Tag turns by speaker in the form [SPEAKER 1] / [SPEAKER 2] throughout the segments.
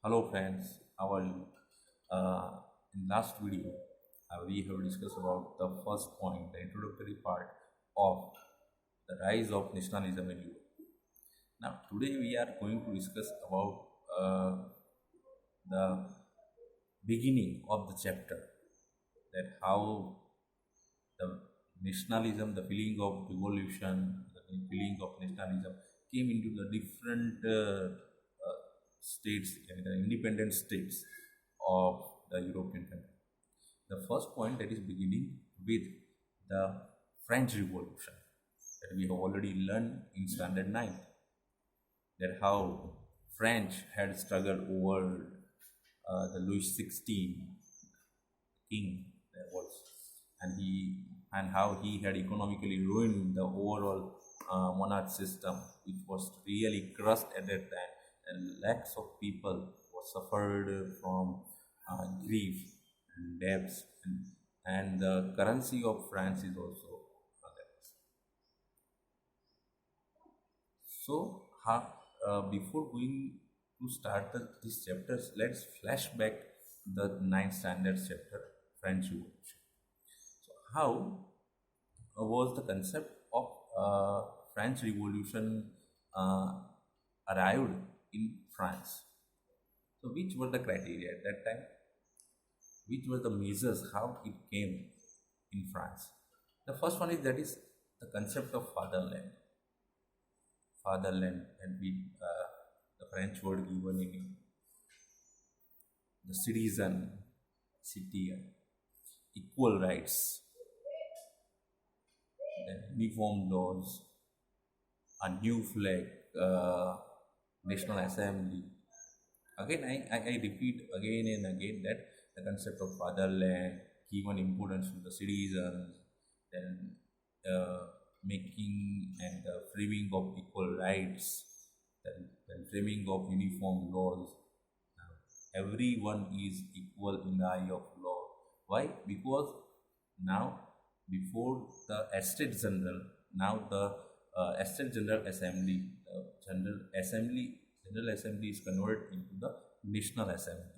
[SPEAKER 1] Hello friends, how are you? In last video, we have discussed about the first point, the introductory part of the rise of nationalism in Europe. Now, today we are going to discuss about the beginning of the chapter, that how the nationalism, the feeling of revolution, the feeling of nationalism came into the different states, the independent states of the European country. The first point that is beginning with the French Revolution that we have already learned in standard 9, that how French had struggled over the Louis XVI king there was, and how he had economically ruined the overall monarch system, which was really crushed at that time, and lakhs of people were suffered from grief and debts, and the currency of France is also that. So, before going to start these chapters, let's flash back the ninth standard chapter, French Revolution. So, how was the concept of French Revolution uh, arrived in France? So, which were the criteria at that time? Which were the measures how it came in France? The first one is the concept of fatherland. Fatherland, and the French word given in the citizen, city, equal rights, then uniform laws, a new flag, national assembly. Again, I repeat again and again that the concept of fatherland, given importance to the citizens, then making and framing of equal rights, then framing of uniform laws. Now, everyone is equal in the eye of law. Why? Because now, before the Estate General, now the Estate General Assembly, General Assembly is converted into the National Assembly.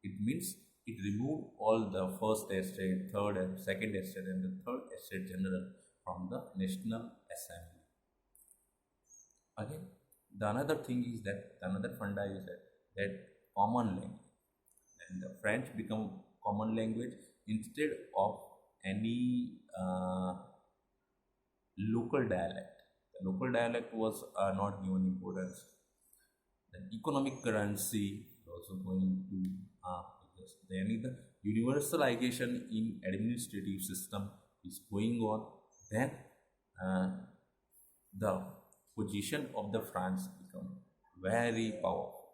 [SPEAKER 1] It means it removed all the first estate, third and second estate, and the third estate general from the National Assembly. Again, the another thing is that the another funda is that common language, and the French become common language instead of any local dialect. The local dialect was not given importance. The economic currency is also going to because then the universalization in administrative system is going on. Then uh, the position of the France become very powerful.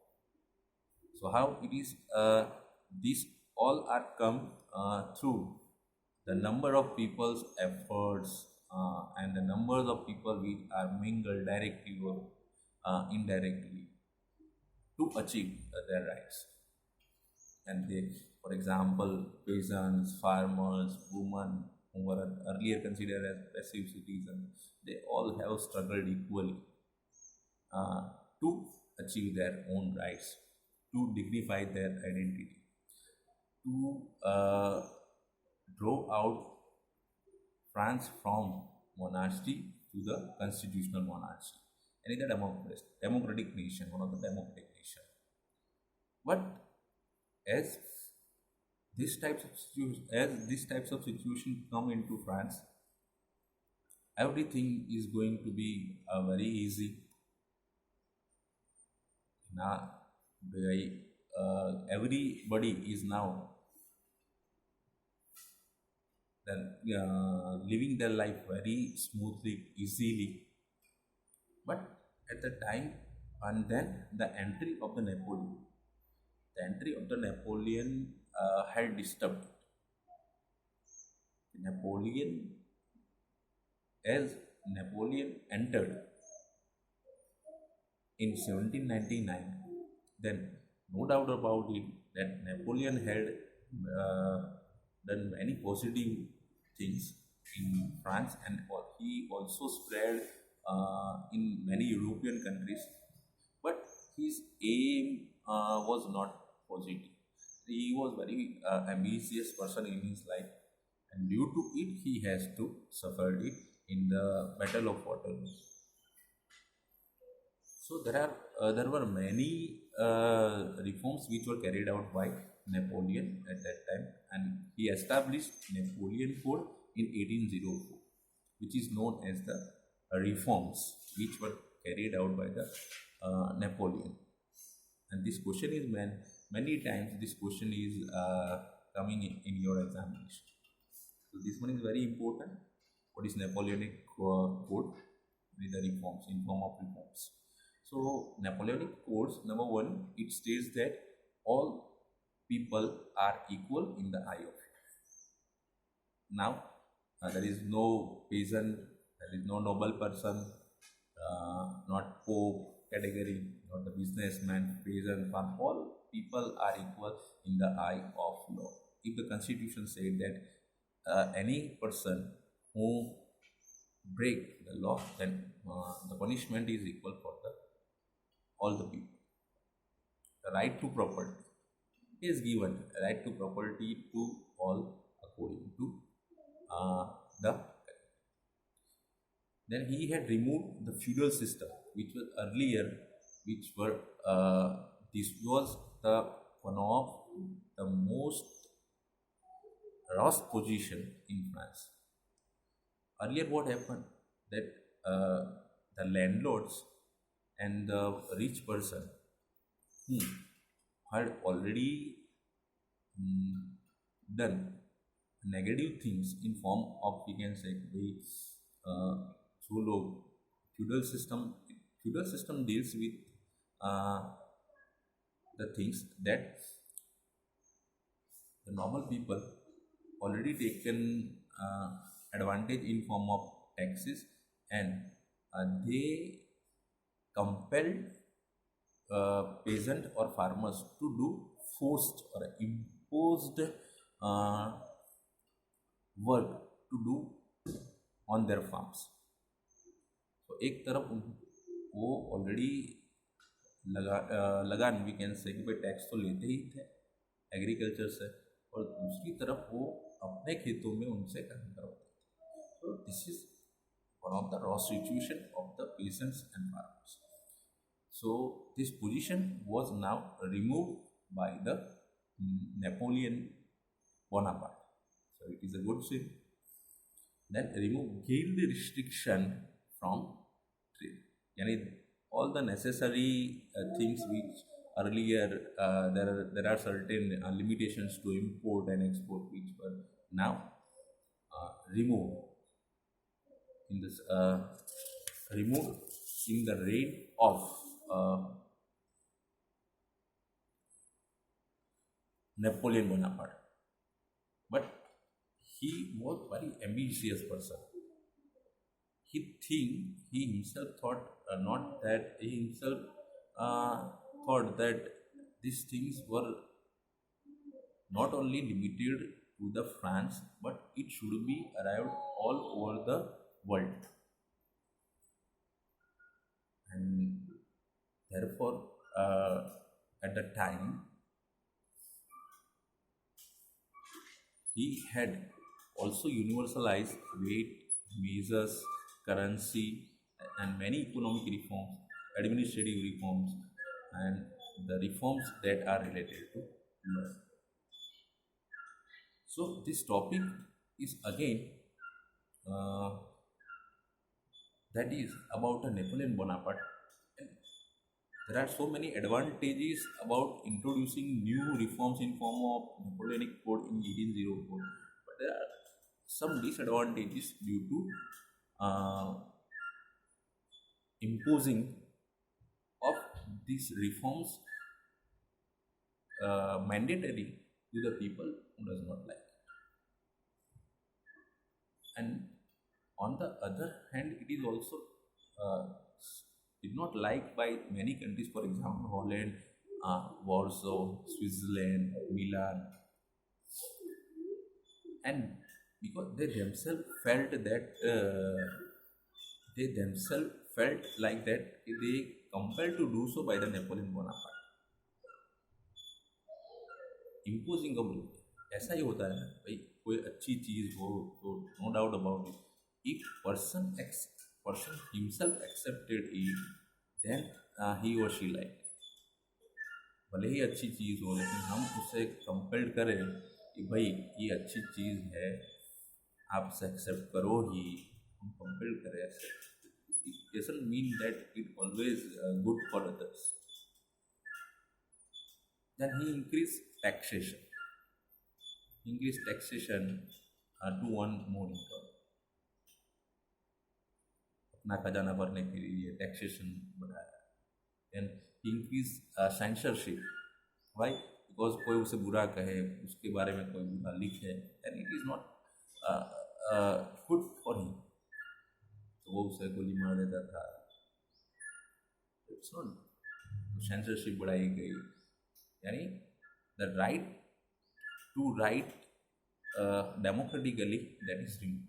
[SPEAKER 1] So how it is? These all are come through the number of people's efforts and the numbers of people which are mingled directly or indirectly to achieve their rights. And they, for example, peasants, farmers, women who were earlier considered as passive citizens, they all have struggled equally uh, to achieve their own rights, to dignify their identity, to draw out France from monarchy to the constitutional monarchy, and in the democratic nation, one of the democratic nation. But as these types of situation come into France, everything is going to be very easy. Now, everybody is now living their life very smoothly, easily. But at the time, and then the entry of the Napoleon had disturbed Napoleon. As Napoleon entered in 1799, then no doubt about it that Napoleon had uh, done many positive things in France, and he also spread in many European countries. But his aim was not positive. He was very ambitious person in his life, and due to it, he has to suffer it in the Battle of Waterloo. So there were many reforms which were carried out by Napoleon at that time, and he established Napoleon Code in 1804, which is known as the reforms which were carried out by the Napoleon. And this question is many times this question is coming in your examination. So this one is very important. What is Napoleonic Code? With the reforms, in form of reforms. So Napoleonic codes, number one, it states that all people are equal in the eye of law. Now there is no peasant, there is no noble person, not pope category, not the businessman, peasant, farm. All people are equal in the eye of law. If the constitution said that any person who break the law, then the punishment is equal for all the people. The right to property is given. Right to property to all according to the. Then he had removed the feudal system, which was earlier, which were this was the one of the most lost position in France. Earlier, what happened that the landlords and the rich person who had already done negative things in form of, we can say, the जो लोग feudal system deals with the things that the normal people already taken advantage in form of taxes, and they compelled peasant or farmers to do forced or imposed work to do on their farms. तो एक तरफ वो already लगान, we can say कि भाई tax तो लेते ही थे एग्रीकल्चर से, और दूसरी तरफ वो अपने खेतों में उनसे काम करवाते थे. तो this is one of the raw situation of the peasants and farmers. So this position was now removed by the Napoleon Bonaparte. So it is a good thing. Then remove guild restriction from trade. Yani all the necessary things which earlier there are certain limitations to import and export which were now removed in this removed in the reign of Napoleon Bonaparte. But he was very ambitious person. He himself thought not that he himself thought that these things were not only limited to the France, but it should be arrived all over the world. And therefore, at the time, he had also universalized weight, measures, currency, and many economic reforms, administrative reforms, and the reforms that are related to law. So this topic is again that is about Napoleon Bonaparte. And there are so many advantages about introducing new reforms in form of Napoleonic Code in 1804, but there are some disadvantages due to imposing of these reforms mandatory to the people who does not like it. And on the other hand, it is also did not liked by many countries, for example Holland, Warsaw, Switzerland, Milan, and because they themselves felt like that they compelled to do so by the Napoleon Bonaparte. Imposing of belief. ऐसा ही होता है ना भाई, कोई अच्छी चीज़ हो तो no doubt about it, if person himself accepted it, then he और शी लाइक। भले ही अच्छी चीज़ हो लेकिन हम उसे कंपेल्ड करें कि भाई ये अच्छी चीज़ है, आप उसे एक्सेप्ट करो ही, हम कंपेल्ड करें ऐसे, it doesn't mean that it always good for others. Then he increased taxation to one more income. अपना खजाना भरने के लिए टैक्सेशन बढ़ाया। Then he increased censorship. Why? Because कोई उसे बुरा कहे, उसके बारे में कोई बुरा लिखे, and it is not good for him. तो वो उसे गोली मार देता था। इट्स नॉट, सेंसरशिप बढ़ाई गई, यानी the right to right democratically, that is remove.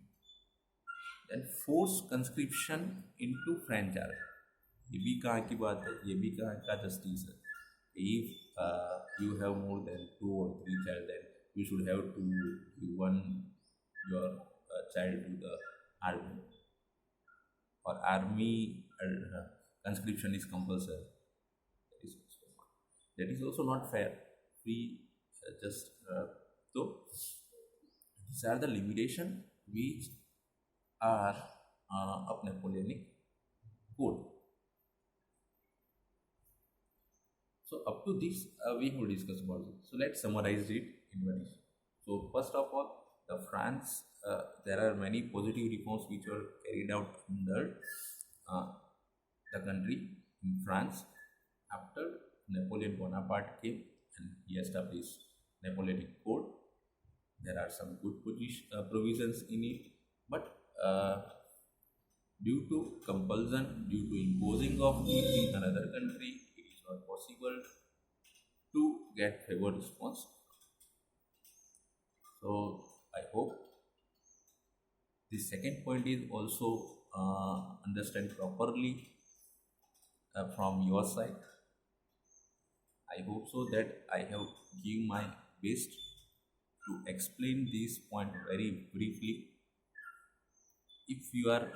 [SPEAKER 1] Then force conscription into French army, ये भी कहाँ की बात है, ये भी कहाँ का जस्टिस है। If you have more than 2 or 3 child, then you should have to give one your child to the army, or army conscription is compulsory. That is also not fair. We just so these are the limitation which are of Napoleonic code. So up to this we have discussed about it. So let's summarize it in one issue. So first of all, the France, there are many positive reforms which were carried out under the country in France after Napoleon Bonaparte came and he established Napoleonic Code. There are some good provisions in it, but due to compulsion, due to imposing of it in another country, it is not possible to get favor response. So I hope the second point is also understand properly from your side. I hope so that I have given my best to explain this point very briefly. If you are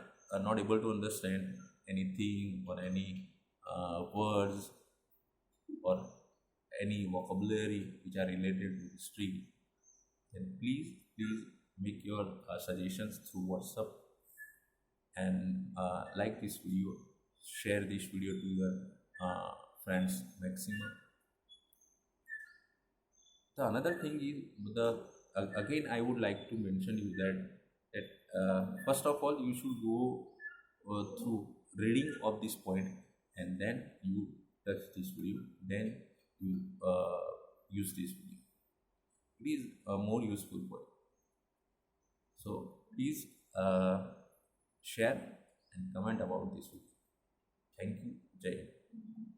[SPEAKER 1] not able to understand anything or any words or any vocabulary which are related to history, then please make your suggestions through WhatsApp, and like this video, share this video to your friends maximum. The another thing is again I would like to mention you that first of all you should go through reading of this point, and then you touch this video, then you use this video. It is a more useful point. So please share and comment about this video. Thank you. Jai Hind.